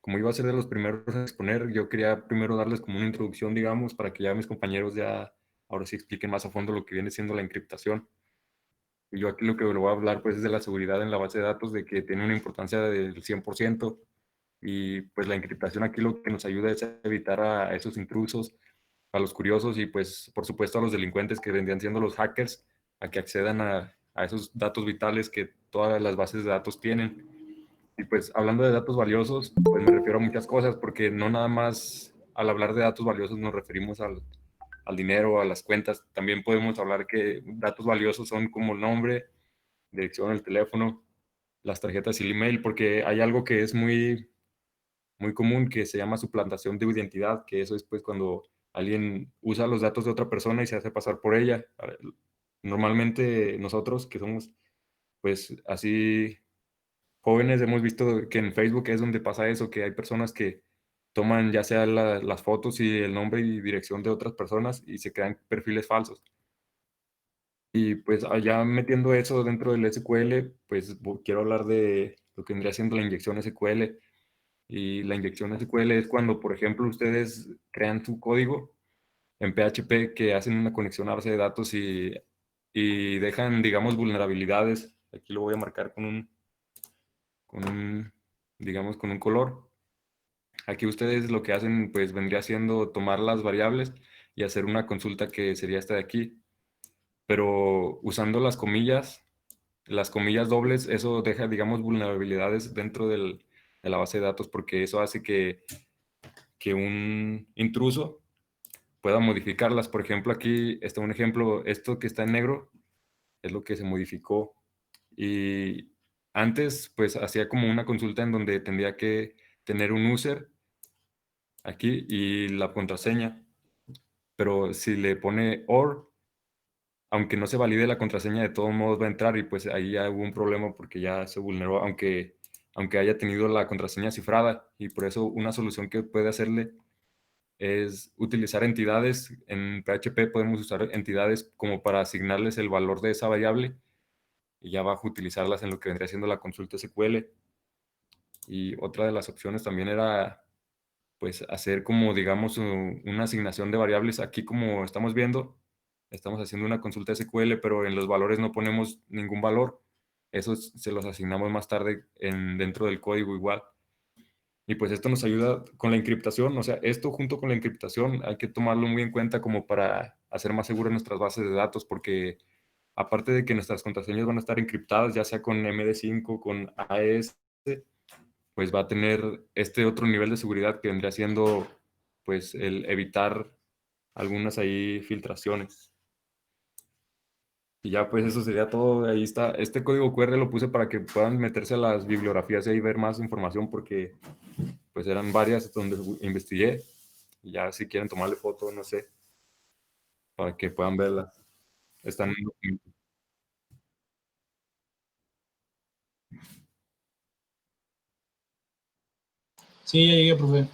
como iba a ser de los primeros a exponer, yo quería primero darles como una introducción, digamos, para que ya mis compañeros ya ahora sí expliquen más a fondo lo que viene siendo la encriptación. Y yo aquí lo que le voy a hablar pues es de la seguridad en la base de datos, de que tiene una importancia del 100%, y pues la encriptación aquí lo que nos ayuda es a evitar a esos intrusos, a los curiosos y pues por supuesto a los delincuentes que vendrían siendo los hackers, a que accedan a esos datos vitales que todas las bases de datos tienen. Y pues hablando de datos valiosos, pues me refiero a muchas cosas, porque no nada más al hablar de datos valiosos nos referimos al dinero, a las cuentas. También podemos hablar que datos valiosos son como el nombre, dirección, el teléfono, las tarjetas y el email, porque hay algo que es muy común que se llama suplantación de identidad, que eso es pues cuando alguien usa los datos de otra persona y se hace pasar por ella. Normalmente nosotros que somos pues así jóvenes hemos visto que en Facebook es donde pasa eso, que hay personas que toman ya sea las fotos y el nombre y dirección de otras personas y se crean perfiles falsos. Y pues allá metiendo eso dentro del SQL, pues quiero hablar de lo que vendría siendo la inyección SQL. Y la inyección SQL es cuando, por ejemplo, ustedes crean su código en PHP que hacen una conexión a base de datos y dejan, digamos, vulnerabilidades. Aquí lo voy a marcar con un, digamos, con un color. Aquí ustedes lo que hacen, pues, vendría siendo tomar las variables y hacer una consulta que sería esta de aquí. Pero usando las comillas dobles, eso deja, digamos, vulnerabilidades dentro de la base de datos, porque eso hace que un intruso pueda modificarlas. Por ejemplo, aquí está un ejemplo, esto que está en negro es lo que se modificó. Y antes, pues, hacía como una consulta en donde tendría que tener un user aquí y la contraseña. Pero si le pone OR, aunque no se valide la contraseña, de todos modos va a entrar y pues ahí ya hubo un problema porque ya se vulneró, aunque haya tenido la contraseña cifrada. Y por eso una solución que puede hacerle es utilizar entidades. En PHP podemos usar entidades como para asignarles el valor de esa variable y ya bajo utilizarlas en lo que vendría siendo la consulta SQL. Y otra de las opciones también era pues hacer como digamos una asignación de variables. Aquí como estamos viendo, estamos haciendo una consulta SQL, pero en los valores no ponemos ningún valor. Esos se los asignamos más tarde dentro del código igual. Y pues esto nos ayuda con la encriptación, o sea, esto junto con la encriptación hay que tomarlo muy en cuenta como para hacer más seguras nuestras bases de datos, porque aparte de que nuestras contraseñas van a estar encriptadas, ya sea con MD5, con AES, pues va a tener este otro nivel de seguridad que vendría siendo pues el evitar algunas ahí filtraciones. Y ya pues eso sería todo, ahí está. Este código QR lo puse para que puedan meterse a las bibliografías y ahí ver más información, porque pues eran varias donde investigué. Y ya si quieren tomarle foto, no sé, para que puedan verlas. Están en documento. Sí, ya llegué, profe.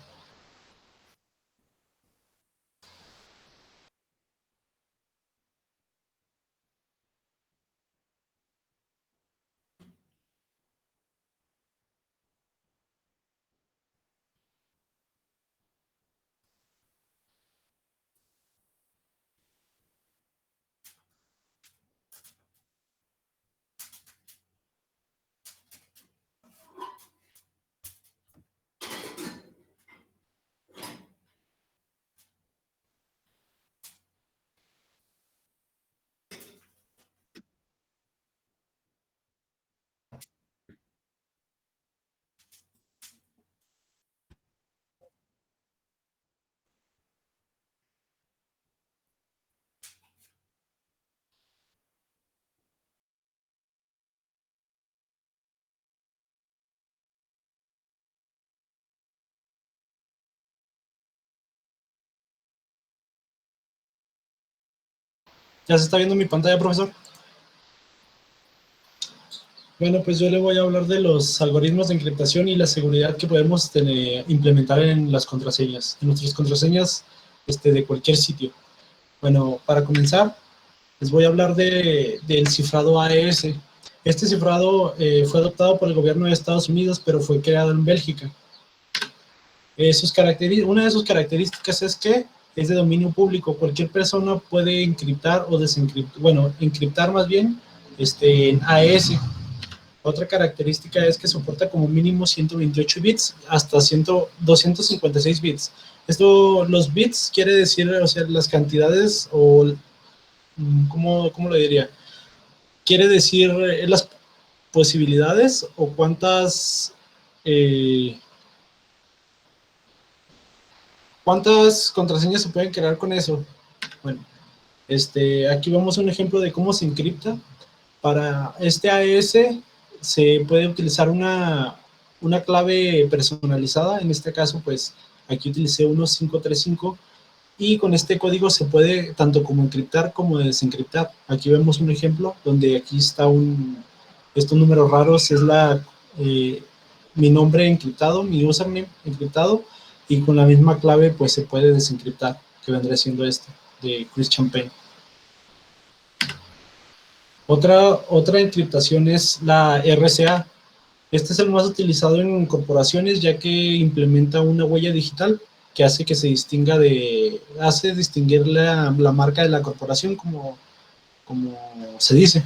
¿Ya se está viendo mi pantalla, profesor? Bueno, pues yo le voy a hablar de los algoritmos de encriptación y la seguridad que podemos implementar en las contraseñas, en nuestras contraseñas de cualquier sitio. Bueno, para comenzar, les voy a hablar del cifrado AES. Este cifrado fue adoptado por el gobierno de Estados Unidos, pero fue creado en Bélgica. Una de sus características es que es de dominio público. Cualquier persona puede encriptar o desencriptar, bueno, encriptar más bien en AES. Otra característica es que soporta como mínimo 128 bits hasta 256 bits. Esto, los bits quiere decir, o sea, las cantidades o, ¿cómo lo diría? Quiere decir las posibilidades o eh, cuántas contraseñas se pueden crear con eso. Bueno, aquí vemos un ejemplo de cómo se encripta. Para este AES se puede utilizar una clave personalizada. En este caso, pues aquí utilicé 1535 y con este código se puede tanto como encriptar como desencriptar. Aquí vemos un ejemplo donde aquí está estos números raros, es eh, mi nombre encriptado, mi username encriptado, y con la misma clave pues se puede desencriptar, que vendría siendo de Christian Payne. Otra encriptación es la RCA. Este es el más utilizado en corporaciones ya que implementa una huella digital que hace que se hace distinguir la marca de la corporación como se dice.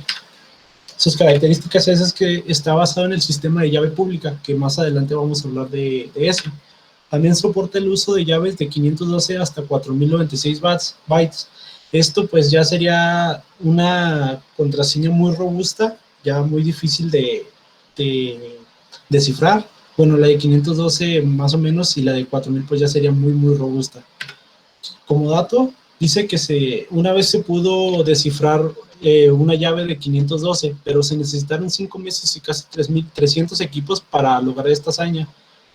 Sus características es que está basado en el sistema de llave pública, que más adelante vamos a hablar de eso. También soporta el uso de llaves de 512 hasta 4096 bytes. Esto pues ya sería una contraseña muy robusta, ya muy difícil de descifrar. Bueno, la de 512 más o menos y la de 4000 pues ya sería muy, muy robusta. Como dato, dice que una vez se pudo descifrar una llave de 512, pero se necesitaron 5 meses y casi 3.300 equipos para lograr esta hazaña.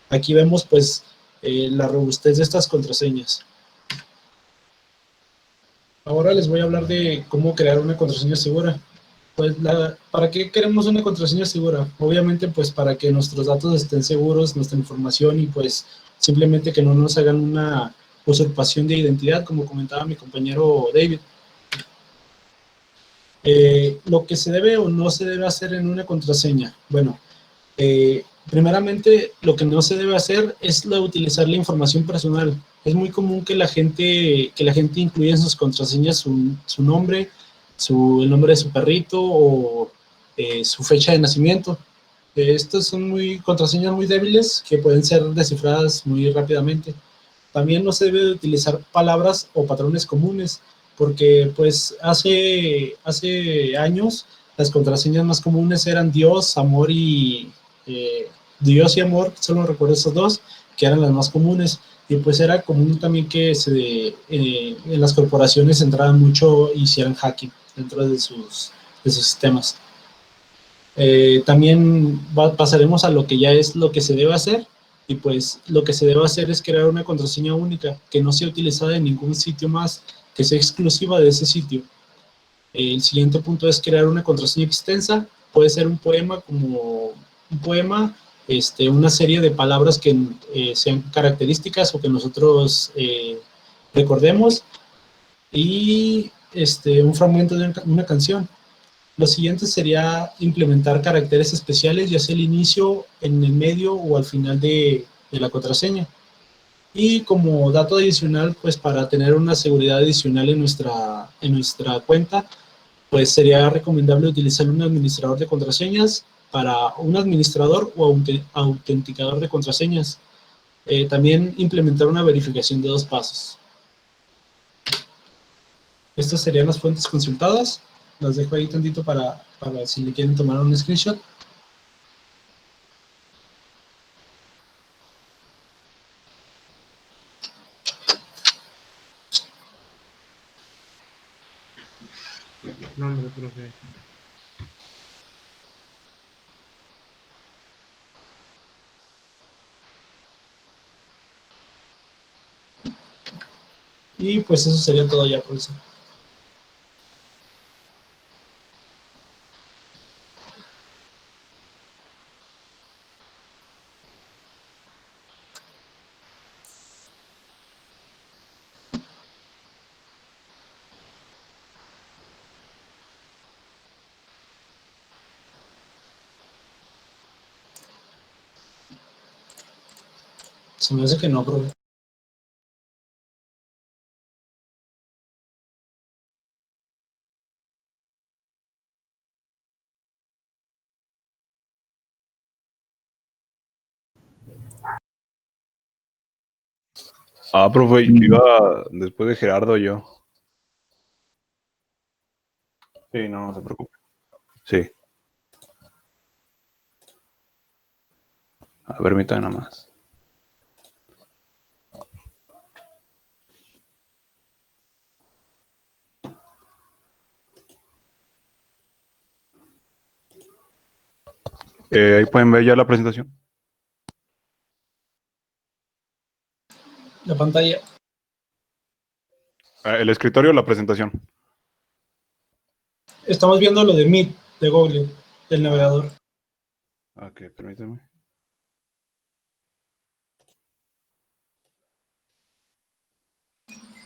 Aquí vemos pues la robustez de estas contraseñas. Ahora les voy a hablar de cómo crear una contraseña segura. Pues, ¿para qué queremos una contraseña segura? Obviamente, pues para que nuestros datos estén seguros, nuestra información y pues simplemente que no nos hagan una usurpación de identidad, como comentaba mi compañero David. Lo que se debe o no se debe hacer en una contraseña. Bueno, primeramente, lo que no se debe hacer es utilizar la información personal. Es muy común que la gente incluya en sus contraseñas su nombre, el nombre de su perrito o su fecha de nacimiento. Estas son contraseñas muy débiles que pueden ser descifradas muy rápidamente. También no se debe de utilizar palabras o patrones comunes, porque pues hace años las contraseñas más comunes eran Dios, amor eh, Dios y amor, solo recuerdo esos dos, que eran las más comunes. Y pues era común también que en las corporaciones entraran mucho y hicieran hacking dentro de sus sistemas. También pasaremos a lo que ya es lo que se debe hacer, y pues lo que se debe hacer es crear una contraseña única que no sea utilizada en ningún sitio más, que sea exclusiva de ese sitio. El siguiente punto es crear una contraseña extensa. Puede ser un poema, una serie de palabras que sean características o que nosotros recordemos, y un fragmento de una canción. Lo siguiente sería implementar caracteres especiales, ya sea al inicio, en el medio o al final de la contraseña. Y como dato adicional, pues para tener una seguridad adicional en nuestra cuenta, pues sería recomendable utilizar un administrador de contraseñas para un administrador o autenticador de contraseñas. También implementar una verificación de 2 pasos. Estas serían las fuentes consultadas. Las dejo ahí tantito para si le quieren tomar un screenshot. No, hombre, profe. Y pues eso sería todo ya, por eso. Se me hace que no, profe. Profe, iba después de Gerardo yo. Sí, no se preocupe. Sí. A ver, permítame nada más. Ahí pueden ver ya la presentación. La pantalla. El escritorio o la presentación. Estamos viendo lo de Meet, de Google, del navegador. Ok, permíteme.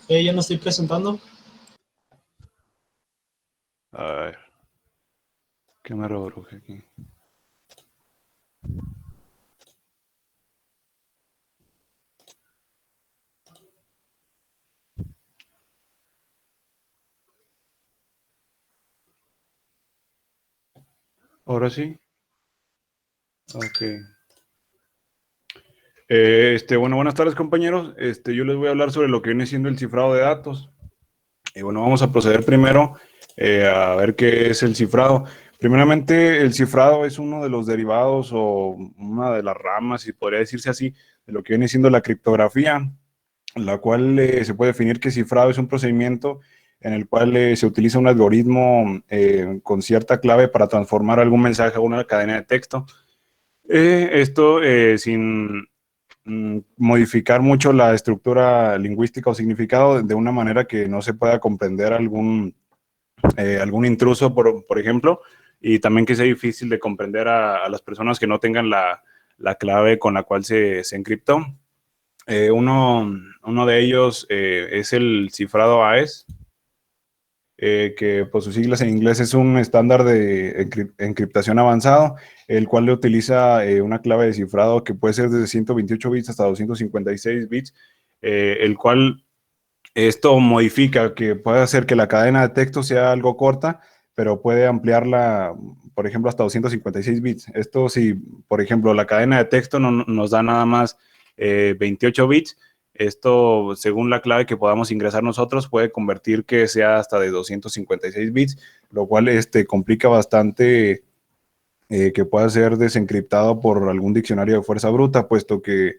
Ya no estoy presentando. A ver. ¿Qué me rebruje aquí? Ahora sí. Ok. Bueno, buenas tardes, compañeros. Yo les voy a hablar sobre lo que viene siendo el cifrado de datos. Y bueno, vamos a proceder primero a ver qué es el cifrado. Primeramente, el cifrado es uno de los derivados o una de las ramas, si podría decirse así, de lo que viene siendo la criptografía, la cual se puede definir que cifrado es un procedimiento en el cual se utiliza un algoritmo con cierta clave para transformar algún mensaje a una cadena de texto. Esto sin modificar mucho la estructura lingüística o significado de una manera que no se pueda comprender algún intruso, por ejemplo, y también que sea difícil de comprender a las personas que no tengan la clave con la cual se encriptó. Uno de ellos es el cifrado AES, que por sus siglas en inglés es un estándar de encriptación avanzado, el cual le utiliza una clave de cifrado que puede ser desde 128 bits hasta 256 bits, el cual esto modifica que puede hacer que la cadena de texto sea algo corta, pero puede ampliarla, por ejemplo, hasta 256 bits. Esto si, por ejemplo, la cadena de texto no nos da nada más 28 bits, esto, según la clave que podamos ingresar nosotros, puede convertir que sea hasta de 256 bits, lo cual complica bastante que pueda ser desencriptado por algún diccionario de fuerza bruta, puesto que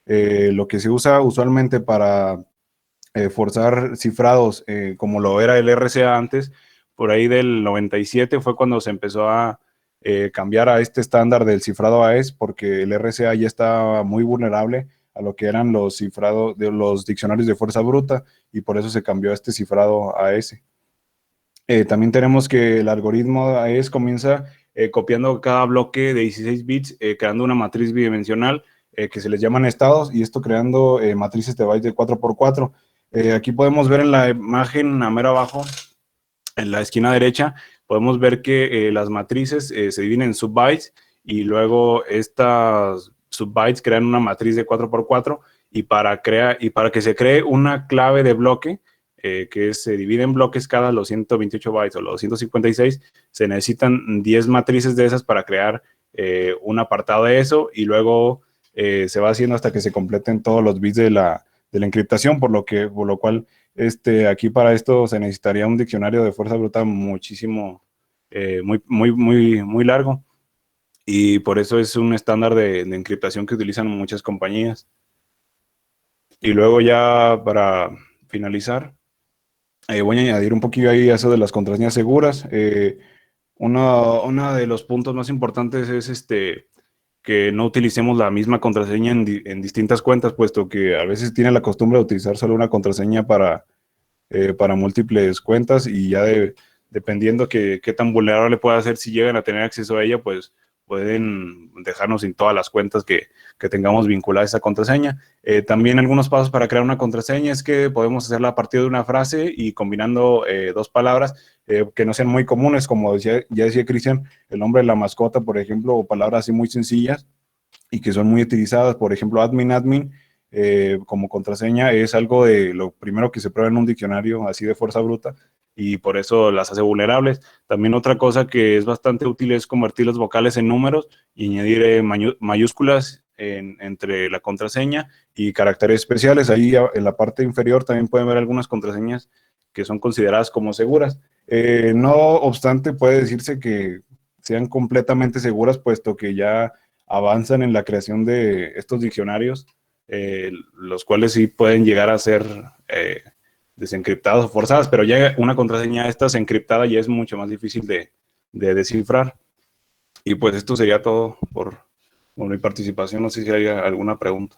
lo que se usa usualmente para forzar cifrados, como lo era el RCA antes, por ahí del 97 fue cuando se empezó a cambiar a este estándar del cifrado AES, porque el RCA ya estaba muy vulnerable a lo que eran los cifrados de los diccionarios de fuerza bruta, y por eso se cambió a este cifrado AES. También tenemos que el algoritmo AES comienza copiando cada bloque de 16 bits, creando una matriz bidimensional que se les llaman estados, y esto creando matrices de bytes de 4x4. Aquí podemos ver en la imagen a mero abajo, en la esquina derecha, podemos ver que las matrices se dividen en subbytes, y luego estas subbytes crean una matriz de 4x4, y para que se cree una clave de bloque, que se divide en bloques cada los 128 bytes o los 256, se necesitan 10 matrices de esas para crear un apartado de eso, y luego se va haciendo hasta que se completen todos los bits de la encriptación, por lo cual aquí para esto se necesitaría un diccionario de fuerza bruta muchísimo, muy largo, y por eso es un estándar de encriptación que utilizan muchas compañías. Y luego ya para finalizar, voy a añadir un poquillo ahí eso de las contraseñas seguras. Uno de los puntos más importantes es que no utilicemos la misma contraseña en distintas cuentas, puesto que a veces tiene la costumbre de utilizar solo una contraseña para múltiples cuentas, y ya dependiendo qué tan vulnerable pueda ser, si llegan a tener acceso a ella, pues pueden dejarnos sin todas las cuentas que tengamos vinculadas a esa contraseña. También algunos pasos para crear una contraseña es que podemos hacerla a partir de una frase y combinando dos palabras que no sean muy comunes, como ya decía Cristian, el nombre de la mascota, por ejemplo, o palabras así muy sencillas y que son muy utilizadas, por ejemplo, admin, como contraseña es algo de lo primero que se prueba en un diccionario así de fuerza bruta y por eso las hace vulnerables. También otra cosa que es bastante útil es convertir las vocales en números y añadir mayúsculas entre la contraseña y caracteres especiales. Ahí en la parte inferior también pueden ver algunas contraseñas que son consideradas como seguras. No obstante, puede decirse que sean completamente seguras, puesto que ya avanzan en la creación de estos diccionarios, los cuales sí pueden llegar a ser desencriptadas o forzadas, pero ya una contraseña esta encriptada ya es mucho más difícil de descifrar. Y pues esto sería todo por mi participación. No sé si hay alguna pregunta.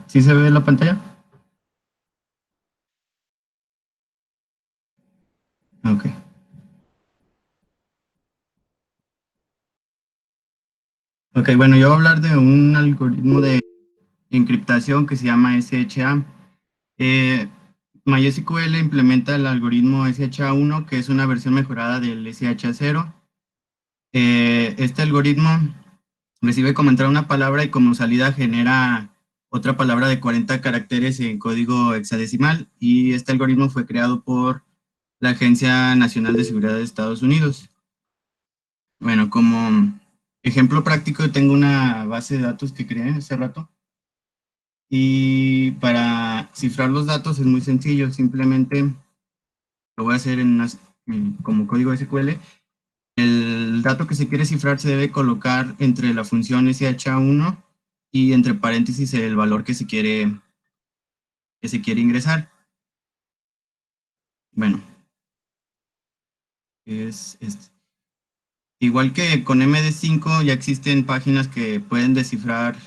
¿Sí se ve la pantalla? Ok. Ok, bueno, yo voy a hablar de un algoritmo de encriptación que se llama SHA. Eh, MySQL implementa el algoritmo SHA-1, que es una versión mejorada del SHA-0. Este algoritmo recibe como entrada una palabra y como salida genera otra palabra de 40 caracteres en código hexadecimal, y este algoritmo fue creado por la Agencia Nacional de Seguridad de Estados Unidos. Bueno, como ejemplo práctico, tengo una base de datos que creé hace rato. Y para cifrar los datos es muy sencillo, simplemente lo voy a hacer como código SQL. El dato que se quiere cifrar se debe colocar entre la función SHA-1 y entre paréntesis el valor que se quiere ingresar. Bueno, es igual que con MD5 ya existen páginas que pueden descifrar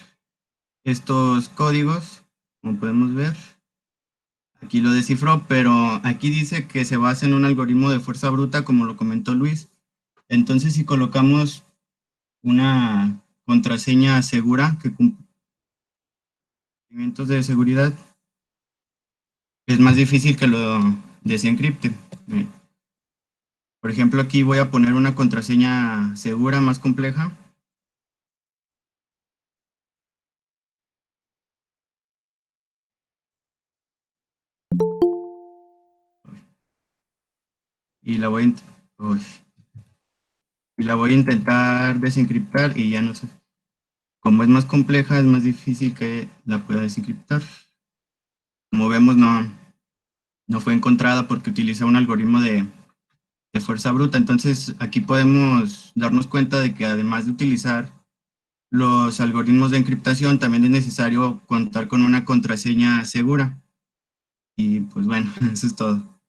estos códigos, como podemos ver. Aquí lo descifró, pero aquí dice que se basa en un algoritmo de fuerza bruta, como lo comentó Luis. Entonces, si colocamos una contraseña segura que cumple requerimientos de seguridad, es más difícil que lo desencripte. Por ejemplo, aquí voy a poner una contraseña segura más compleja. Y la voy uy, y la voy a intentar desencriptar y ya no sé. Como es más compleja, es más difícil que la pueda desencriptar. Como vemos, no fue encontrada porque utiliza un algoritmo de fuerza bruta. Entonces, aquí podemos darnos cuenta de que además de utilizar los algoritmos de encriptación, también es necesario contar con una contraseña segura. Y pues bueno, eso es todo.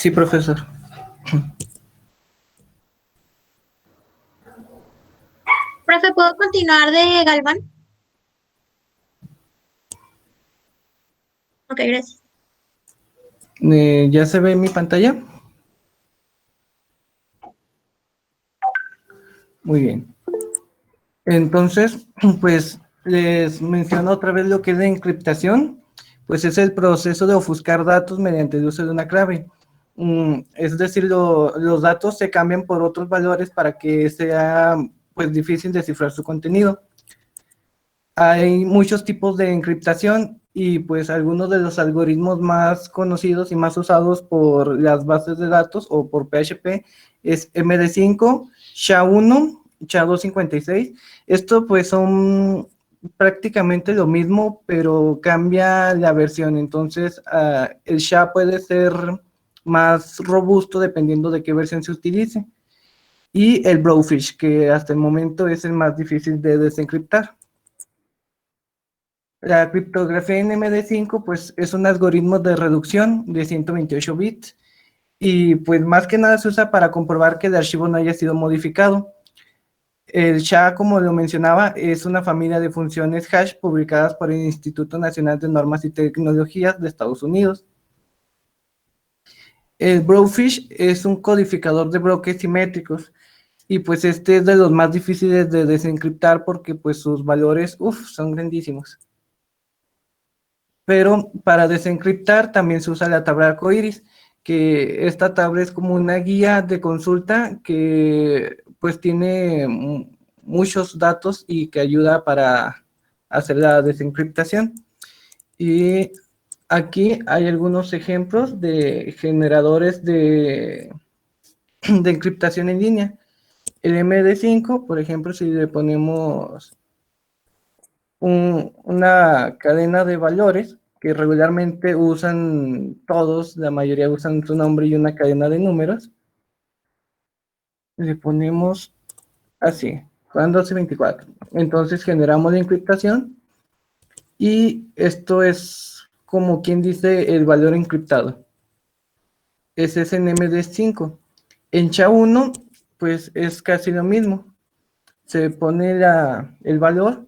Sí, profesor. Profe, ¿puedo continuar de Galván? Ok, gracias. ¿Ya se ve mi pantalla? Muy bien. Entonces, pues les menciono otra vez lo que es la encriptación. Pues es el proceso de ofuscar datos mediante el uso de una clave. Es decir, los datos se cambian por otros valores para que sea pues difícil descifrar su contenido. Hay muchos tipos de encriptación y pues algunos de los algoritmos más conocidos y más usados por las bases de datos o por PHP es MD5, SHA-1, SHA-256. Esto pues son prácticamente lo mismo, pero cambia la versión. Entonces, el SHA puede ser más robusto dependiendo de qué versión se utilice. Y el Blowfish, que hasta el momento es el más difícil de desencriptar. La criptografía en MD5 pues es un algoritmo de reducción de 128 bits y pues más que nada se usa para comprobar que el archivo no haya sido modificado. El SHA, como lo mencionaba, es una familia de funciones hash publicadas por el Instituto Nacional de Normas y Tecnologías de Estados Unidos. El Blowfish es un codificador de bloques simétricos y pues este es de los más difíciles de desencriptar porque pues sus valores son grandísimos. Pero para desencriptar también se usa la tabla arcoíris, que esta tabla es como una guía de consulta que pues tiene muchos datos y que ayuda para hacer la desencriptación. Y aquí hay algunos ejemplos de generadores de encriptación en línea. El MD5, por ejemplo, si le ponemos una cadena de valores que regularmente usan todos, la mayoría usan su nombre y una cadena de números. Le ponemos así, Juan 1224. Entonces generamos la encriptación y esto es como quien dice el valor encriptado. Ese es en MD5. En SHA-1, pues es casi lo mismo. Se pone el valor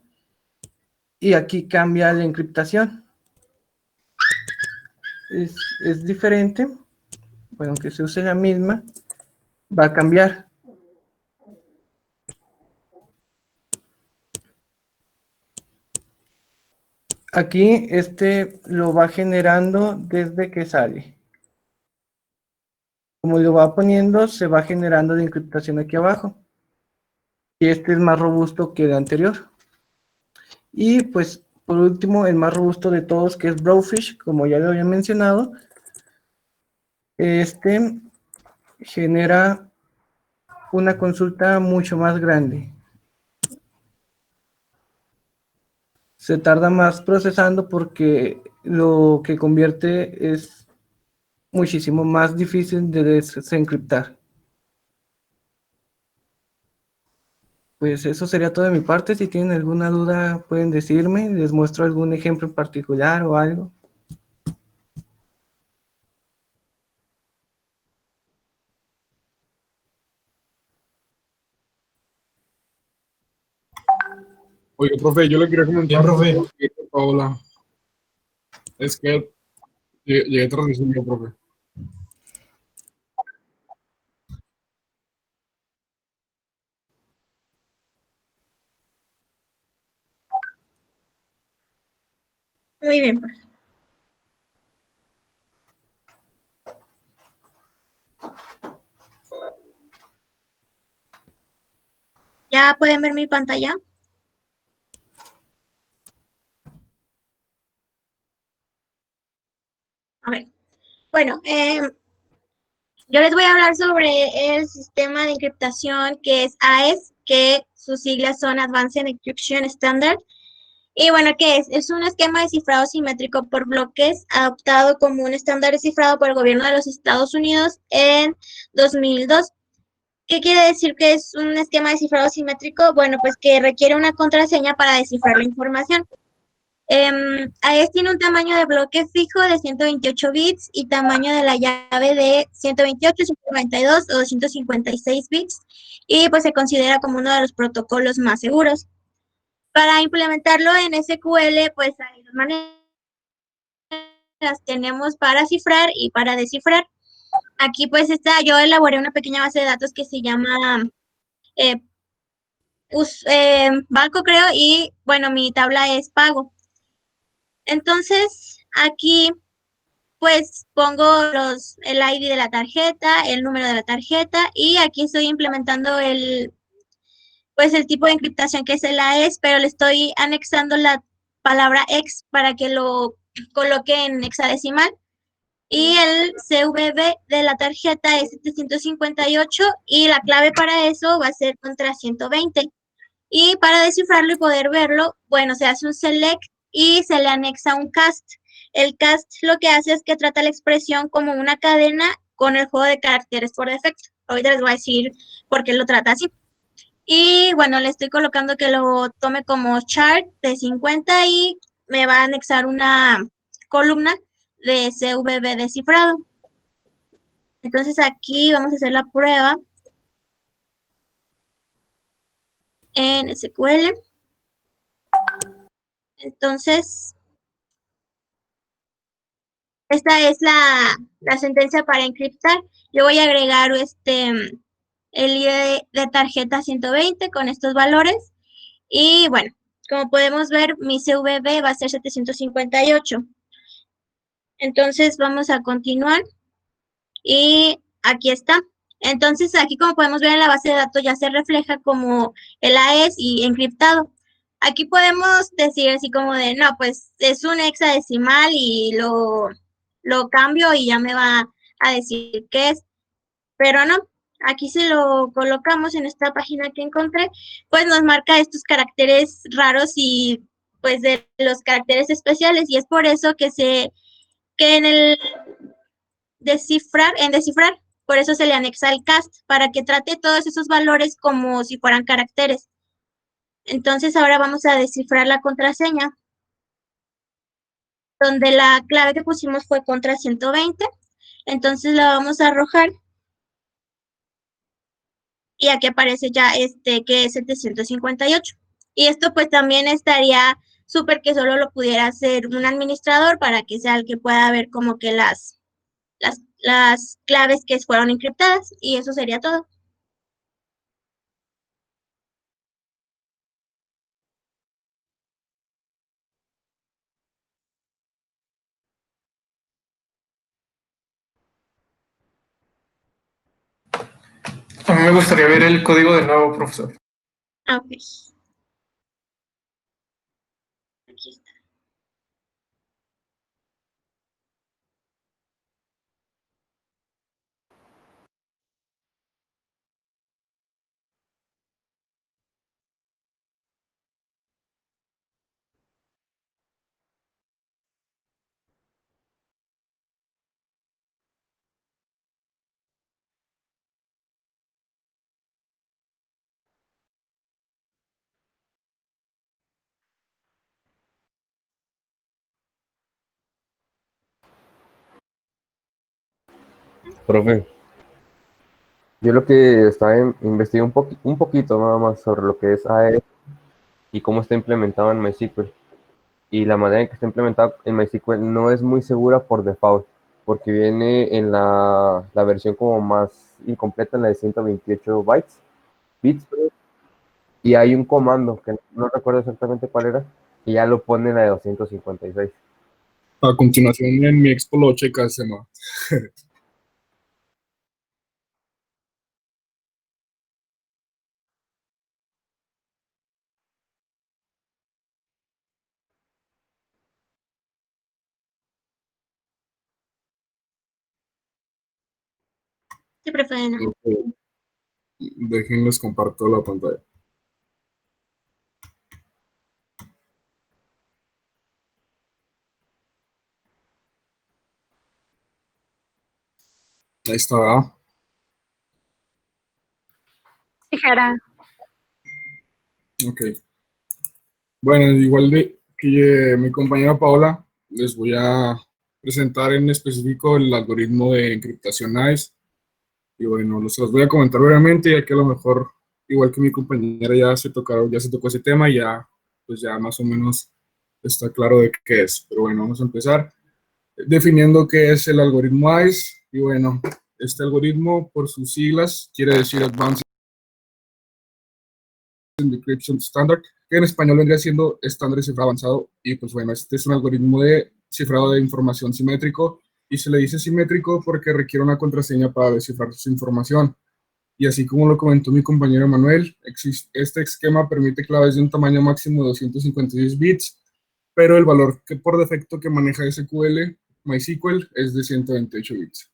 y aquí cambia la encriptación. Es diferente, bueno, aunque se use la misma, va a cambiar. Aquí lo va generando desde que sale. Como lo va poniendo, se va generando la encriptación aquí abajo. Y este es más robusto que el anterior. Y pues, por último, el más robusto de todos, que es Blowfish, como ya lo había mencionado. Este genera una consulta mucho más grande. Se tarda más procesando porque lo que convierte es muchísimo más difícil de desencriptar. Pues eso sería todo de mi parte. Si tienen alguna duda pueden decirme. Les muestro algún ejemplo en particular o algo. Oye, profe, yo le quería comentar. Bien, profe. Paola. Es que llegué tardísimo, profe. Muy bien, profe. ¿Ya pueden ver mi pantalla? A ver. Bueno, yo les voy a hablar sobre el sistema de encriptación que es AES, que sus siglas son Advanced Encryption Standard. Y bueno, ¿qué es? Es un esquema de cifrado simétrico por bloques adoptado como un estándar de cifrado por el gobierno de los Estados Unidos en 2002. ¿Qué quiere decir que es un esquema de cifrado simétrico? Bueno, pues que requiere una contraseña para descifrar la información. AES tiene un tamaño de bloque fijo de 128 bits y tamaño de la llave de 128, 192 o 256 bits, y pues se considera como uno de los protocolos más seguros. Para implementarlo en SQL, pues hay dos maneras. Tenemos para cifrar y para descifrar. Aquí pues yo elaboré una pequeña base de datos que se llama Balco, creo, y bueno, mi tabla es pago. Entonces, aquí pues pongo el ID de la tarjeta, el número de la tarjeta, y aquí estoy implementando el tipo de encriptación que es el AES, pero le estoy anexando la palabra X para que lo coloque en hexadecimal. Y el CVV de la tarjeta es 758 y la clave para eso va a ser contra 120. Y para descifrarlo y poder verlo, bueno, se hace un select y se le anexa un cast. El cast lo que hace es que trata la expresión como una cadena con el juego de caracteres por defecto. Ahorita les voy a decir por qué lo trata así. Y bueno, le estoy colocando que lo tome como chart de 50 y me va a anexar una columna de CVV descifrado. Entonces aquí vamos a hacer la prueba en SQL. Entonces, esta es la sentencia para encriptar. Yo voy a agregar el ID de tarjeta 120 con estos valores. Y bueno, como podemos ver, mi CVV va a ser 758. Entonces vamos a continuar. Y aquí está. Entonces aquí, como podemos ver en la base de datos, ya se refleja como el AES y encriptado. Aquí podemos decir así como de, no, pues es un hexadecimal y lo cambio y ya me va a decir qué es. Pero no, aquí si lo colocamos en esta página que encontré, pues nos marca estos caracteres raros y pues de los caracteres especiales, y es por eso que en el descifrar, por eso se le anexa el cast, para que trate todos esos valores como si fueran caracteres. Entonces ahora vamos a descifrar la contraseña, donde la clave que pusimos fue contra 120. Entonces la vamos a arrojar. Y aquí aparece ya que es 758. Y esto pues también estaría súper que solo lo pudiera hacer un administrador para que sea el que pueda ver como que las claves que fueron encriptadas, y eso sería todo. A mí me gustaría ver el código de nuevo, profesor. Ok. Aquí está. Profe, yo lo que estaba investigué un poquito nada más sobre lo que es AES y cómo está implementado en MySQL. Y la manera en que está implementado en MySQL no es muy segura por default, porque viene en la versión como más incompleta, en la de 128 bits, y hay un comando que no recuerdo exactamente cuál era, y ya lo pone en la de 256. A continuación, en mi expo lo checas, Emma. Sí, profe, no. Déjenles comparto la pantalla. Ahí está, ¿verdad? Fijara. Ok. Bueno, igual aquí mi compañera Paola les voy a presentar en específico el algoritmo de encriptación ICE. Y bueno, los voy a comentar brevemente, ya que a lo mejor, igual que mi compañera, ya se tocó ese tema y ya, pues ya más o menos está claro de qué es. Pero bueno, vamos a empezar definiendo qué es el algoritmo ICE. Y bueno, este algoritmo, por sus siglas, quiere decir Advanced Encryption Standard, que en español vendría siendo estándar de cifrado avanzado. Y pues bueno, este es un algoritmo de cifrado de información simétrico, y se le dice simétrico porque requiere una contraseña para descifrar su información. Y así como lo comentó mi compañero Manuel, este esquema permite claves de un tamaño máximo de 256 bits, pero el valor que por defecto que maneja MySQL es de 128 bits.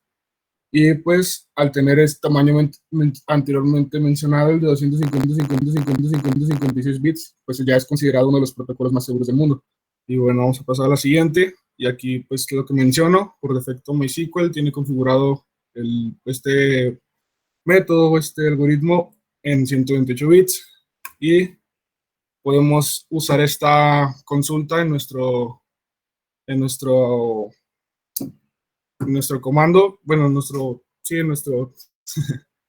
Y pues al tener este tamaño anteriormente mencionado, el de 256 bits, pues ya es considerado uno de los protocolos más seguros del mundo. Y bueno, vamos a pasar a la siguiente. Y aquí pues lo que menciono, por defecto MySQL tiene configurado este método, este algoritmo en 128 bits, y podemos usar esta consulta en nuestro comando, bueno, en nuestro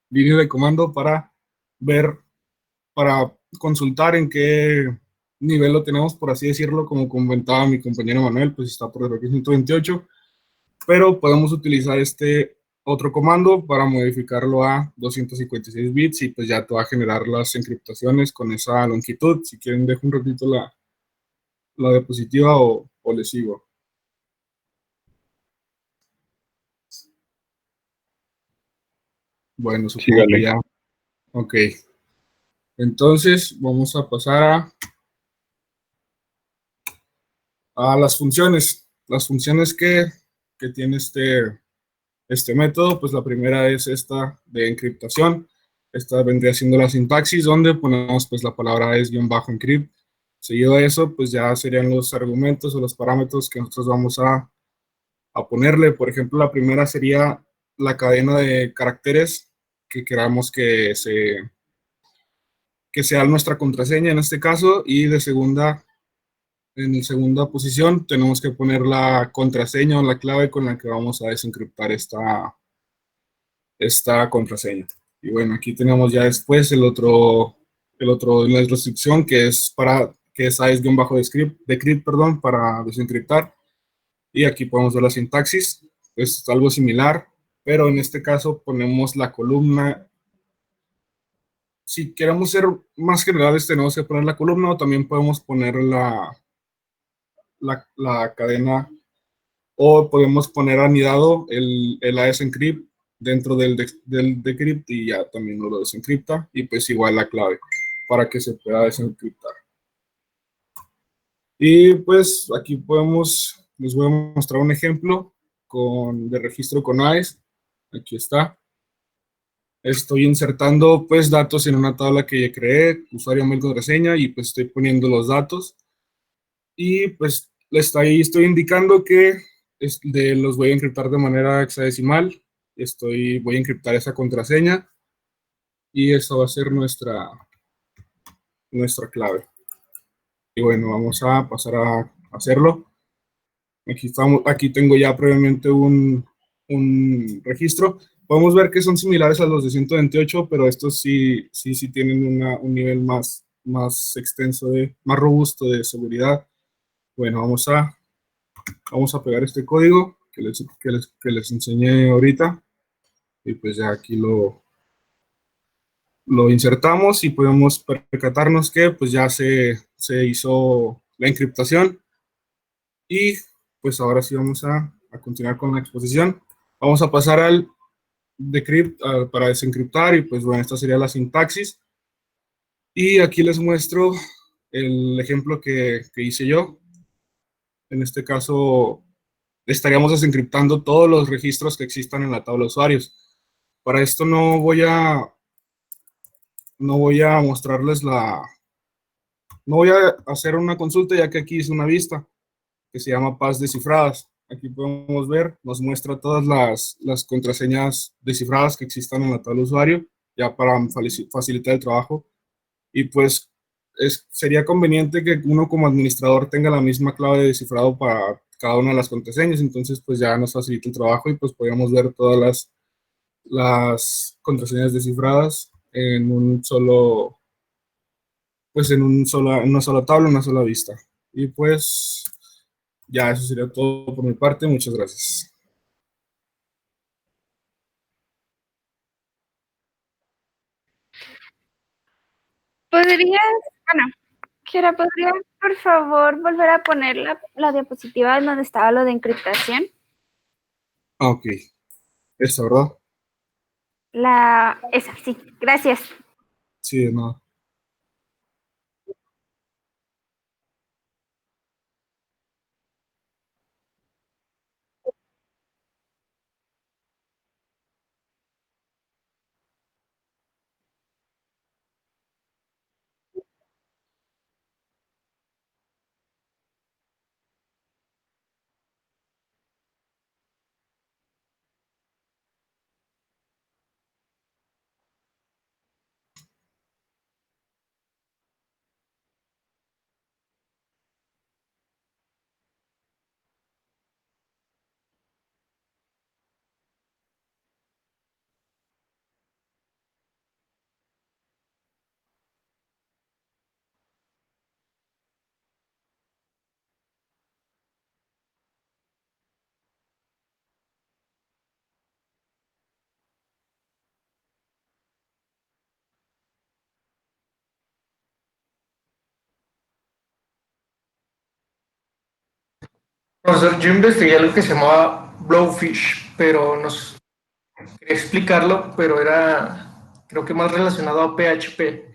línea de comando para consultar en qué nivel lo tenemos, por así decirlo. Como comentaba mi compañero Manuel, pues está por defecto 128, pero podemos utilizar este otro comando para modificarlo a 256 bits y pues ya te va a generar las encriptaciones con esa longitud. Si quieren, dejo un ratito la diapositiva o le sigo. Bueno, supongo que ya. Ok. Entonces, vamos a pasar a las funciones. Las funciones que tiene este método, pues la primera es esta de encriptación. Esta vendría siendo la sintaxis, donde ponemos pues la palabra es-encrypt. Seguido de eso, pues ya serían los argumentos o los parámetros que nosotros vamos a ponerle. Por ejemplo, la primera sería la cadena de caracteres que queramos que sea nuestra contraseña en este caso, y en segunda posición tenemos que poner la contraseña o la clave con la que vamos a desencriptar esta contraseña. Y bueno, aquí tenemos ya después la restricción que es ICE-decrypt, para desencriptar. Y aquí podemos ver la sintaxis, es algo similar, pero en este caso ponemos la columna. Si queremos ser más generales, tenemos que poner la columna, o también podemos poner la cadena, o podemos poner anidado el AES-encrypt dentro del decrypt, y ya también lo desencripta, y pues igual la clave para que se pueda desencriptar. Y pues aquí les voy a mostrar un ejemplo de registro con AES. Aquí está. Estoy insertando pues datos en una tabla que ya creé, usuario, mail, contraseña, y pues estoy poniendo los datos. Y pues estoy indicando que los voy a encriptar de manera hexadecimal. Voy a encriptar esa contraseña, y eso va a ser nuestra clave. Y bueno, vamos a pasar a hacerlo. Aquí tengo ya previamente un registro. Podemos ver que son similares a los de 128, pero estos sí tienen un nivel más extenso, más robusto de seguridad. Bueno, vamos a pegar este código que les enseñé ahorita, y pues ya aquí lo insertamos, y podemos percatarnos que pues ya se hizo la encriptación. Y pues ahora sí vamos a continuar con la exposición. Vamos a pasar al decrypt para desencriptar, y pues bueno, esta sería la sintaxis. Y aquí les muestro el ejemplo que hice yo. En este caso, estaríamos desencriptando todos los registros que existan en la tabla de usuarios. Para esto no voy a mostrarles no voy a hacer una consulta, ya que aquí hice una vista que se llama PAS descifradas. Aquí podemos ver, nos muestra todas las contraseñas descifradas que existan en la tabla de usuario, ya para facilitar el trabajo. Y pues sería conveniente que uno como administrador tenga la misma clave de descifrado para cada una de las contraseñas, entonces pues ya nos facilita el trabajo y pues podríamos ver todas las contraseñas descifradas en un solo, pues en una sola tabla, una sola vista. Y pues ya eso sería todo por mi parte, muchas gracias. ¿Podrías, bueno, Jera, ¿podrías por favor volver a poner la diapositiva en donde estaba lo de encriptación? Ok, esta, ¿verdad? Esa, sí, gracias. Sí, de nada. Profesor, yo investigué algo que se llamaba Blowfish, pero no quería explicarlo, pero era, creo que más relacionado a PHP.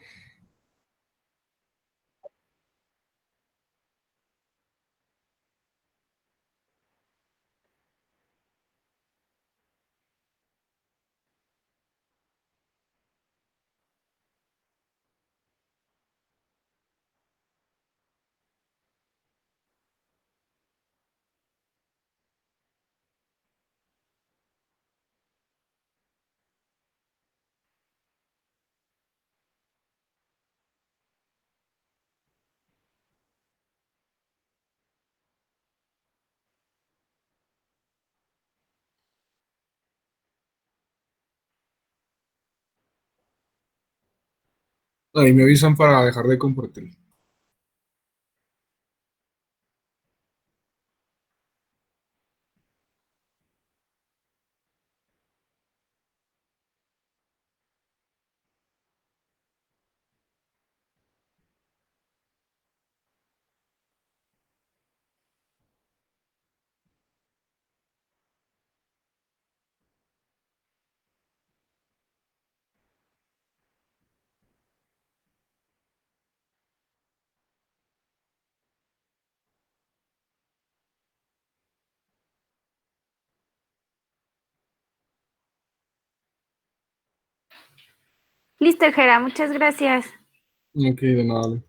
Ahí me avisan para dejar de compartir. Listo, Jera, muchas gracias. Ok, de nada.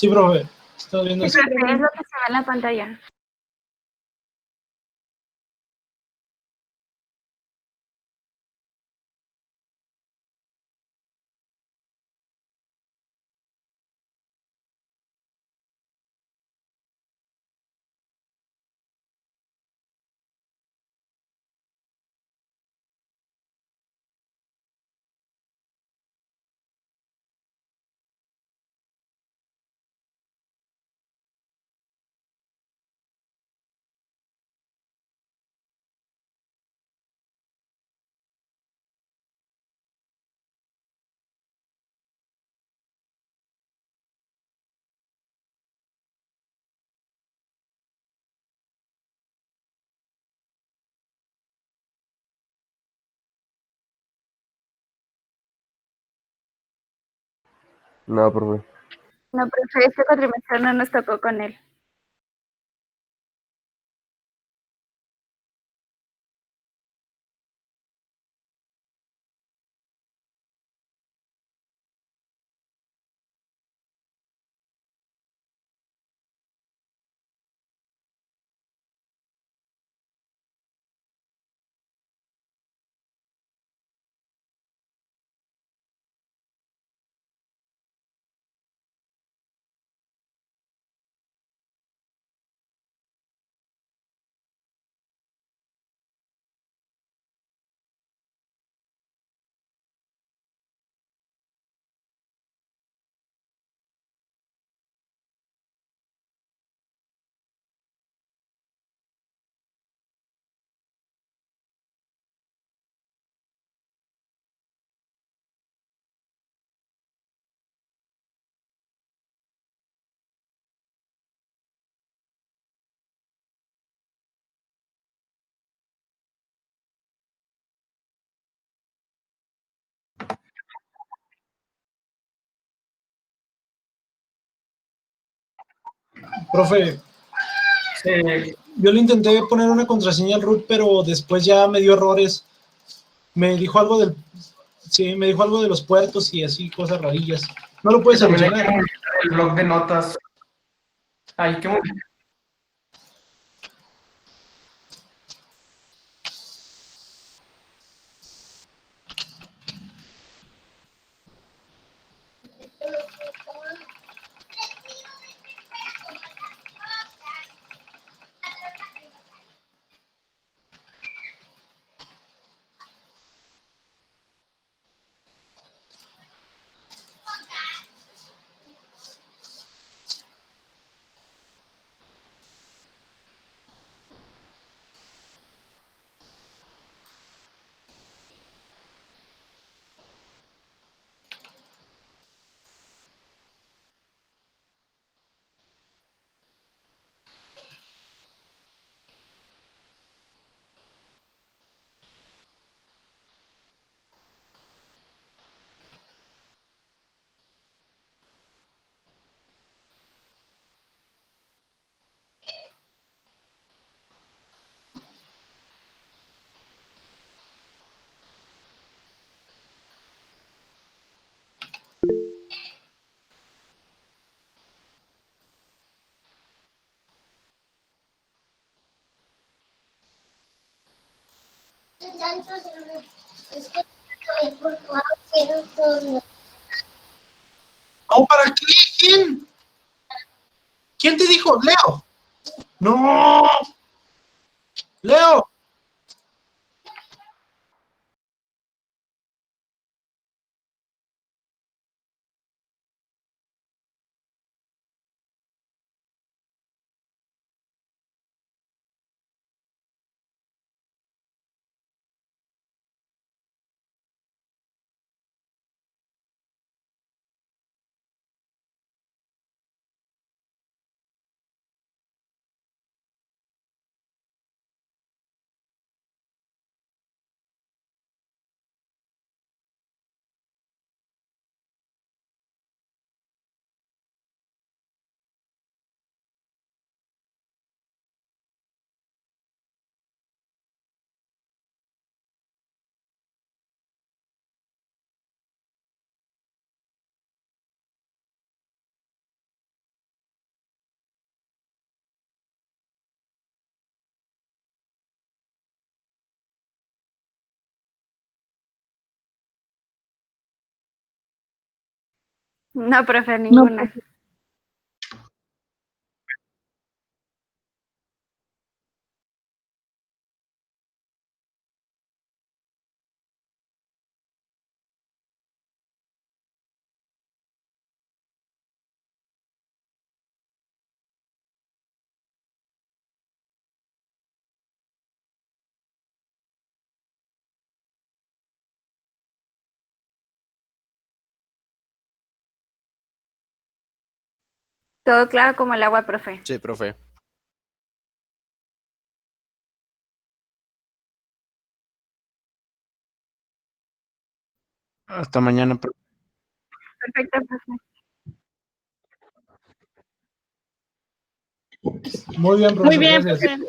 Sí, profe, estoy viendo Sí, eso. profe, es lo que se ve en la pantalla. No, profe. No, profe, este cuatrimestre no nos tocó con él. Profe, yo le intenté poner una contraseña al root, pero después ya me dio errores. Me dijo algo del, sí, me dijo algo de los puertos y así, cosas rarillas. ¿No lo puedes También hay que solucionar? modificar el blog de notas. Hay que modificar. ¿Oh, para qué? ¿Quién? ¿Quién te dijo? Leo. No. Leo. No, profe, ninguna. Todo claro como el agua, profe. Sí, profe. Hasta mañana, profe. Perfecto, profe. Muy bien, profesor. Muy bien, Gracias.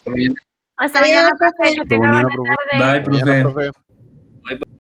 profe. Hasta mañana, profe. Que tenga Mañana, buena profe. tarde. Bye, profe. Mañana, profe.